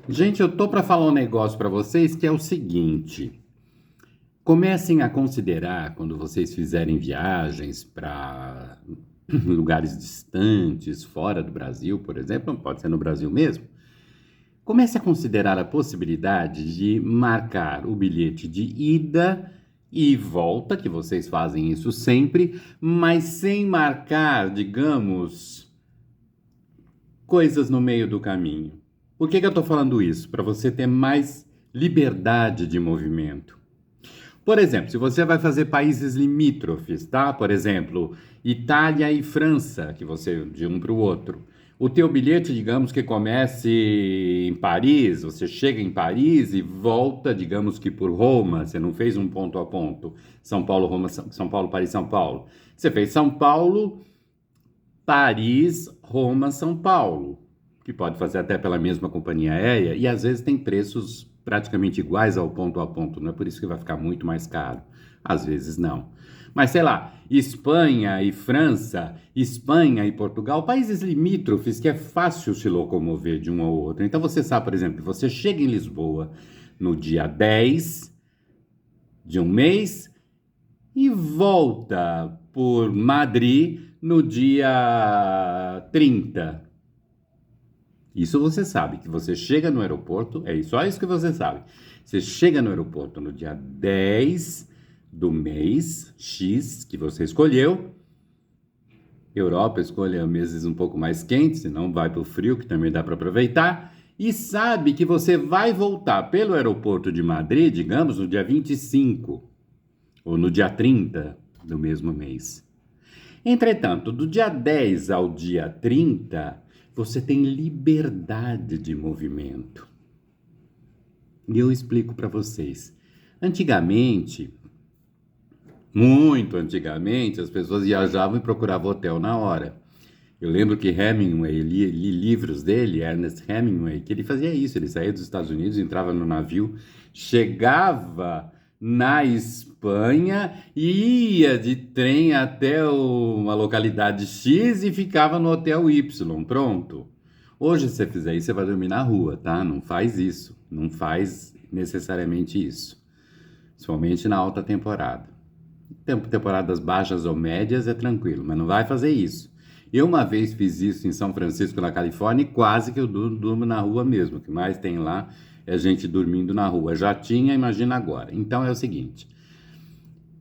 Gente, eu tô para falar um negócio para vocês que é o seguinte: comecem a considerar quando vocês fizerem viagens para lugares distantes, fora do Brasil, por exemplo, pode ser no Brasil mesmo. Comece a considerar a possibilidade de marcar o bilhete de ida e volta, que vocês fazem isso sempre, mas sem marcar, digamos, coisas no meio do caminho. Por que eu estou falando isso? Para você ter mais liberdade de movimento. Por exemplo, se você vai fazer países limítrofes, tá? Por exemplo, Itália e França, que você de um para o outro. O teu bilhete, digamos que comece em Paris, você chega em Paris e volta, digamos que por Roma, você não fez um ponto a ponto. São Paulo, Roma, São Paulo, Paris, São Paulo. Você fez São Paulo, Paris, Roma, São Paulo, que pode fazer até pela mesma companhia aérea, e às vezes tem preços praticamente iguais ao ponto a ponto, não é por isso que vai ficar muito mais caro. Às vezes não. Mas sei lá, Espanha e França, Espanha e Portugal, países limítrofes que é fácil se locomover de um ao outro. Então você sabe, por exemplo, você chega em Lisboa no dia 10 de um mês e volta por Madrid no dia 30. Isso você sabe, que você chega no aeroporto, é só isso que você sabe. Você chega no aeroporto no dia 10 do mês X que você escolheu. Europa escolha meses um pouco mais quentes, senão vai para o frio, que também dá para aproveitar. E sabe que você vai voltar pelo aeroporto de Madrid, digamos, no dia 25 ou no dia 30 do mesmo mês. Entretanto, do dia 10 ao dia 30, você tem liberdade de movimento. E eu explico para vocês. Antigamente, muito antigamente, as pessoas viajavam e procuravam hotel na hora. Eu lembro que Hemingway, li livros dele, Ernest Hemingway, que ele fazia isso. Ele saía dos Estados Unidos, entrava no navio, chegava na Espanha, ia de trem até uma localidade X e ficava no hotel Y, pronto. Hoje, se você fizer isso, você vai dormir na rua, tá? Não faz isso. Não faz necessariamente isso. Principalmente na alta temporada. Temporadas baixas ou médias é tranquilo, mas não vai fazer isso. Eu uma vez fiz isso em São Francisco, na Califórnia, e quase que eu durmo na rua mesmo. O que mais tem lá é gente dormindo na rua. Já tinha, imagina agora. Então é o seguinte: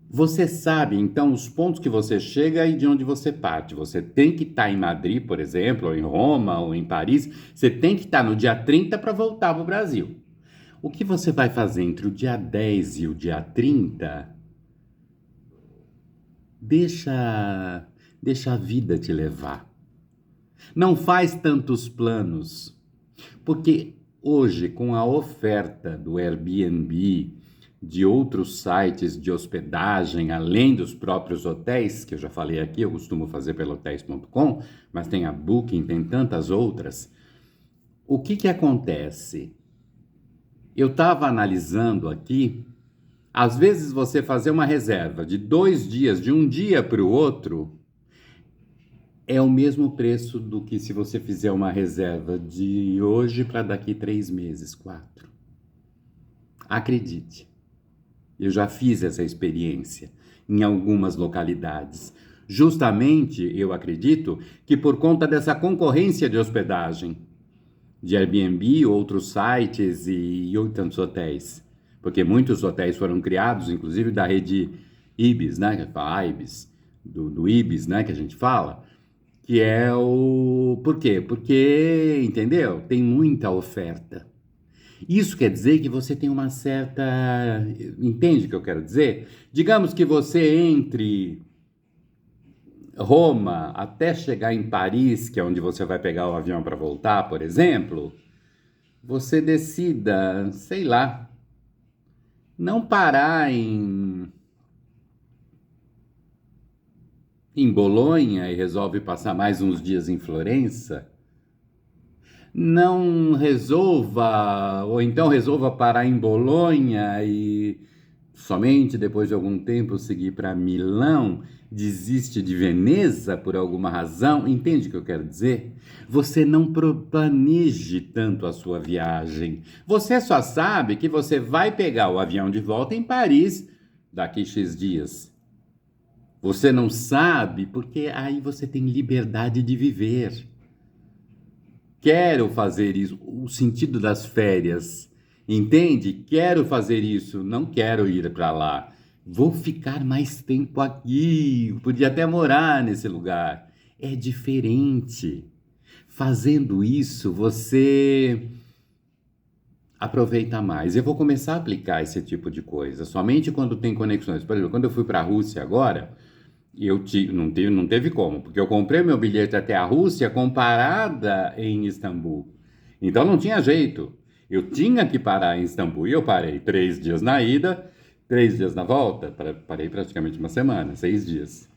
você sabe, então, os pontos que você chega e de onde você parte. Você tem que estar em Madrid, por exemplo, ou em Roma, ou em Paris. Você tem que estar no dia 30 para voltar para o Brasil. O que você vai fazer entre o dia 10 e o dia 30? Deixa, deixa a vida te levar. Não faz tantos planos, porque hoje, com a oferta do Airbnb, de outros sites de hospedagem, além dos próprios hotéis, que eu já falei aqui, eu costumo fazer pelo hotéis.com, mas tem a Booking, tem tantas outras. O que que acontece? Eu estava analisando aqui, às vezes você fazer uma reserva de 2 dias, de um dia para o outro, é o mesmo preço do que se você fizer uma reserva de hoje para daqui 3 meses, 4. Acredite, eu já fiz essa experiência em algumas localidades. Justamente, eu acredito que por conta dessa concorrência de hospedagem, de Airbnb, outros sites e tantos hotéis. Porque muitos hotéis foram criados, inclusive da rede Ibis, né? Que fala Ibis, do Ibis, né? Que a gente fala. Que é o... Por quê? Porque, entendeu? Tem muita oferta. Isso quer dizer que você tem uma certa... Entende o que eu quero dizer? Digamos que você entre Roma até chegar em Paris, que é onde você vai pegar o avião para voltar, por exemplo, você decida, sei lá, não parar em Bolonha e resolve passar mais uns dias em Florença, não resolva, ou então resolva parar em Bolonha e somente depois de algum tempo seguir para Milão, desiste de Veneza por alguma razão, entende o que eu quero dizer? Você não planeje tanto a sua viagem. Você só sabe que você vai pegar o avião de volta em Paris daqui X dias. Você não sabe porque aí você tem liberdade de viver. Quero fazer isso, o sentido das férias, entende? Quero fazer isso, não quero ir para lá. Vou ficar mais tempo aqui, podia até morar nesse lugar. É diferente. Fazendo isso, você aproveita mais. Eu vou começar a aplicar esse tipo de coisa, somente quando tem conexões. Por exemplo, quando eu fui para a Rússia agora, não teve como, porque eu comprei meu bilhete até a Rússia com parada em Istambul. Então não tinha jeito. Eu tinha que parar em Istambul. E eu parei 3 dias na ida, 3 dias na volta. Parei praticamente uma semana, 6 dias.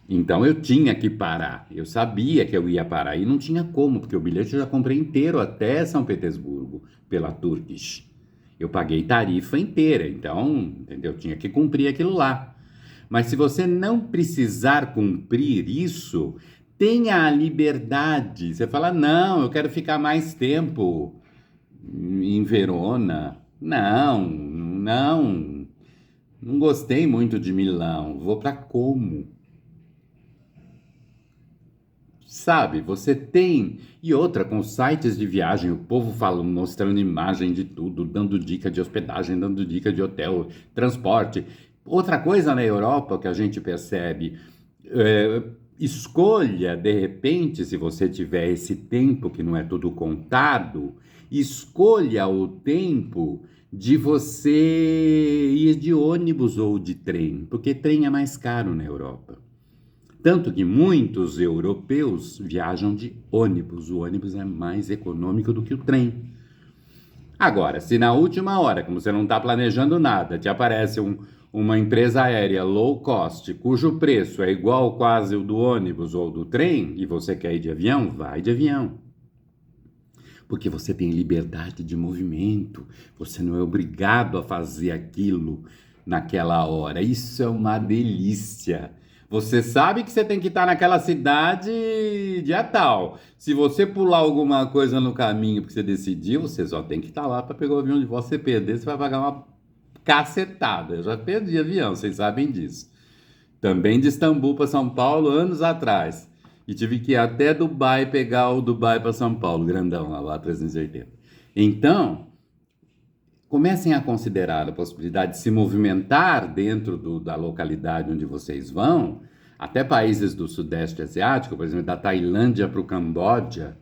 Então eu tinha que parar. Eu sabia que eu ia parar e não tinha como, porque o bilhete eu já comprei inteiro até São Petersburgo, pela Turkish. Eu paguei tarifa inteira, então, entendeu? Eu tinha que cumprir aquilo lá. Mas se você não precisar cumprir isso, tenha a liberdade. Você fala, não, eu quero ficar mais tempo em Verona. Não gostei muito de Milão. Vou para Como. Sabe, você tem. E outra, com os sites de viagem, o povo falando, mostrando imagem de tudo, dando dica de hospedagem, dando dica de hotel, transporte. Outra coisa na Europa que a gente percebe, escolha, de repente, se você tiver esse tempo que não é tudo contado, escolha o tempo de você ir de ônibus ou de trem, porque trem é mais caro na Europa. Tanto que muitos europeus viajam de ônibus. O ônibus é mais econômico do que o trem. Agora, se na última hora, como você não está planejando nada, te aparece uma empresa aérea low cost, cujo preço é igual quase o do ônibus ou do trem, e você quer ir de avião, vai de avião. Porque você tem liberdade de movimento, você não é obrigado a fazer aquilo naquela hora. Isso é uma delícia. Você sabe que você tem que estar naquela cidade dia tal. Se você pular alguma coisa no caminho porque você decidiu, você só tem que estar lá para pegar o avião de volta. Se você perder, você vai pagar uma cacetada. Eu já perdi avião, vocês sabem disso. Também de Istambul para São Paulo, anos atrás. E tive que ir até Dubai pegar o Dubai para São Paulo, grandão lá 380. Então, comecem a considerar a possibilidade de se movimentar dentro da localidade onde vocês vão, até países do Sudeste Asiático, por exemplo, da Tailândia para o Camboja.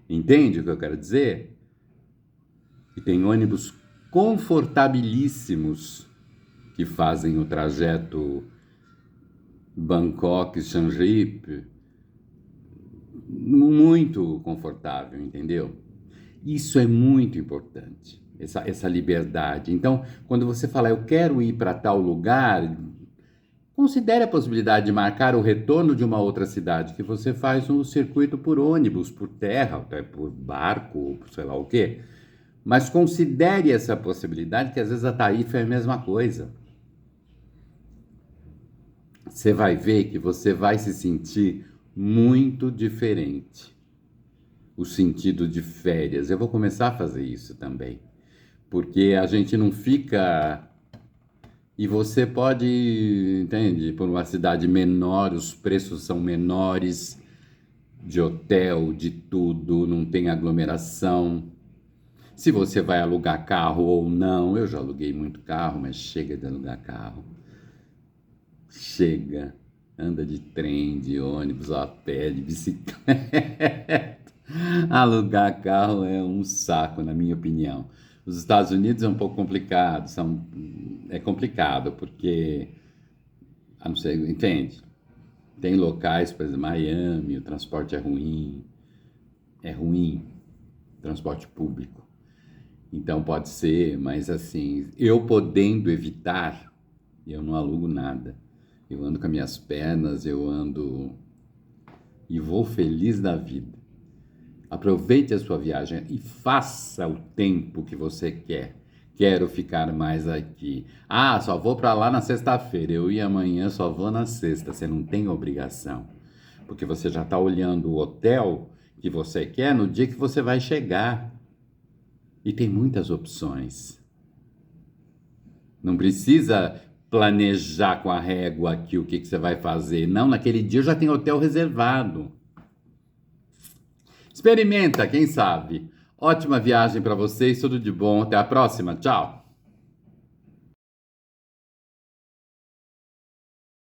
Entende o que eu quero dizer? E tem ônibus confortabilíssimos que fazem o trajeto Bangkok-Siem Reap muito confortável, entendeu? Isso é muito importante, essa liberdade. Então, quando você fala, eu quero ir para tal lugar, considere a possibilidade de marcar o retorno de uma outra cidade, que você faz um circuito por ônibus, por terra, até por barco, por sei lá o quê. Mas considere essa possibilidade, que às vezes a tarifa é a mesma coisa. Você vai ver que você vai se sentir muito diferente. O sentido de férias. Eu vou começar a fazer isso também. Porque a gente não fica... E você pode, entende? Por uma cidade menor, os preços são menores, de hotel, de tudo, não tem aglomeração. Se você vai alugar carro ou não, eu já aluguei muito carro, mas chega de alugar carro. Chega, anda de trem, de ônibus, a pé, de bicicleta. Alugar carro é um saco, na minha opinião. Os Estados Unidos é um pouco complicado, é complicado, porque, a não ser, entende? Tem locais, por exemplo, Miami, o transporte é ruim, transporte público. Então pode ser, mas assim, eu podendo evitar, eu não alugo nada. Eu ando com as minhas pernas, eu ando e vou feliz da vida. Aproveite a sua viagem e faça o tempo que você quer. quero ficar mais aqui. Ah, só vou para lá na sexta-feira. Eu ia amanhã, só vou na sexta. Você não tem obrigação. Porque você já está olhando o hotel que você quer no dia que você vai chegar. E tem muitas opções. Não precisa planejar com a régua aqui o que você vai fazer. Não, naquele dia já tem hotel reservado. Experimenta, quem sabe. Ótima viagem para vocês, tudo de bom. Até a próxima. Tchau.